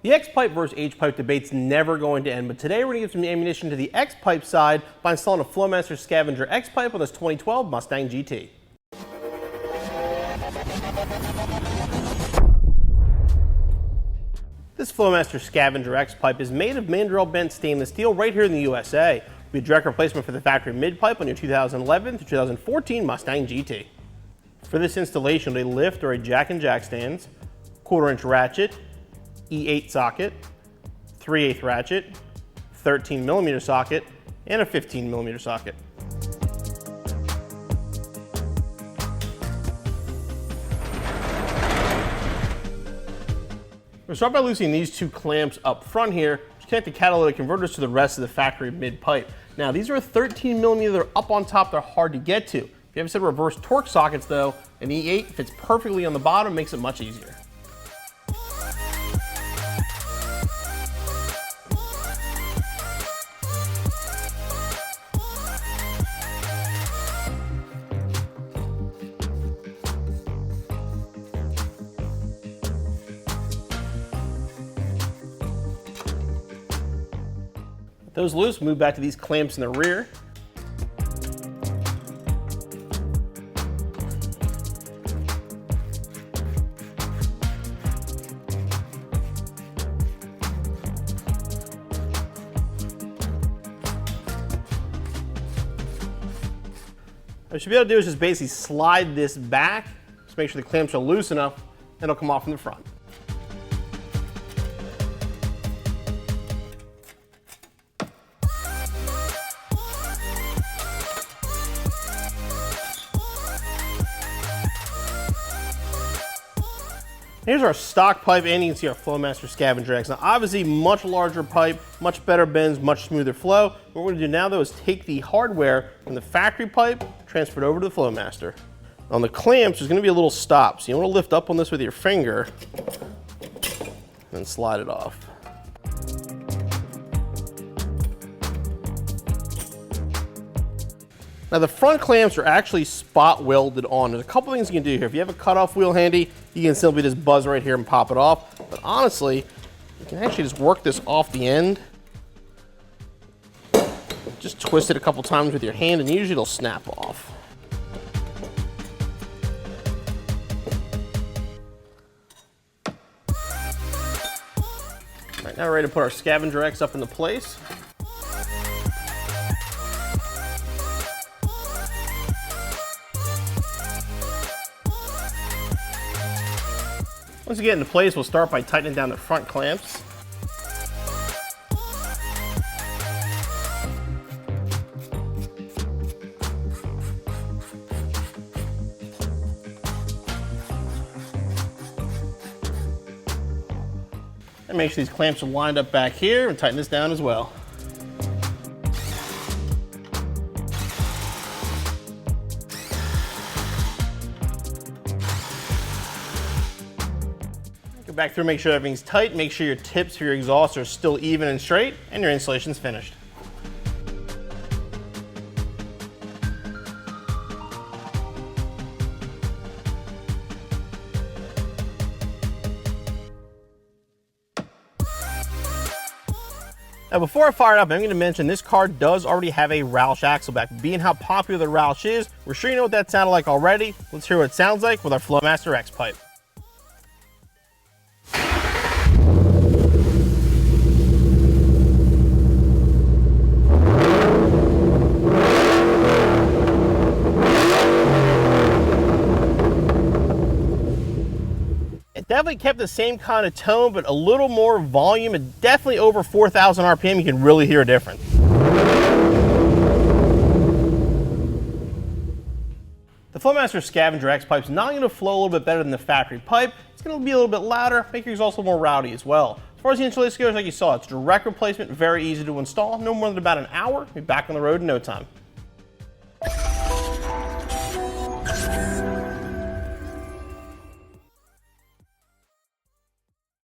The X-Pipe versus H-Pipe debate's never going to end, but today we're going to give some ammunition to the X-Pipe side by installing a Flowmaster Scavenger X-Pipe on this 2012 Mustang GT. This Flowmaster Scavenger X-Pipe is made of mandrel bent stainless steel right here in the USA. It'll be a direct replacement for the factory mid-pipe on your 2011 to 2014 Mustang GT. For this installation, a lift or a jack and jack stands, 1/4 inch ratchet, E8 socket, 3/8 ratchet, 13mm socket, and a 15mm socket. We'll start by loosening these two clamps up front here, which connect the catalytic converters to the rest of the factory mid-pipe. Now these are 13mm, they're up on top, they're hard to get to. If you have a set of reverse torque sockets though, an E8 fits perfectly on the bottom, makes it much easier. With those loose, move back to these clamps in the rear. What you should be able to do is just basically slide this back, just make sure the clamps are loose enough, and it'll come off from the front. Here's our stock pipe, and you can see our Flowmaster Scavenger X. Now obviously much larger pipe, much better bends, much smoother flow. What we're gonna do now though is take the hardware from the factory pipe, transfer it over to the Flowmaster. On the clamps, there's gonna be a little stop. So you wanna lift up on this with your finger, and slide it off. Now the front clamps are actually spot welded on. There's a couple things you can do here. If you have a cutoff wheel handy, you can simply just buzz right here and pop it off. But honestly, you can actually just work this off the end. Just twist it a couple times with your hand and usually it'll snap off. All right, now we're ready to put our Scavenger X up into place. Once you get into place, we'll start by tightening down the front clamps. And make sure these clamps are lined up back here, and tighten this down as well. Go back through, make sure everything's tight, make sure your tips for your exhaust are still even and straight, and your installation's finished. Now before I fire it up, I'm going to mention this car does already have a Roush axle back. Being how popular the Roush is, we're sure you know what that sounded like already. Let's hear what it sounds like with our Flowmaster X-Pipe. Definitely kept the same kind of tone, but a little more volume, and definitely over 4,000 RPM, you can really hear a difference. The Flowmaster Scavenger X-Pipe is not going to flow a little bit better than the factory pipe. It's going to be a little bit louder, make your exhaust a little more rowdy as well. As far as the installation goes, like you saw, it's a direct replacement, very easy to install, no more than about an hour. Be back on the road in no time.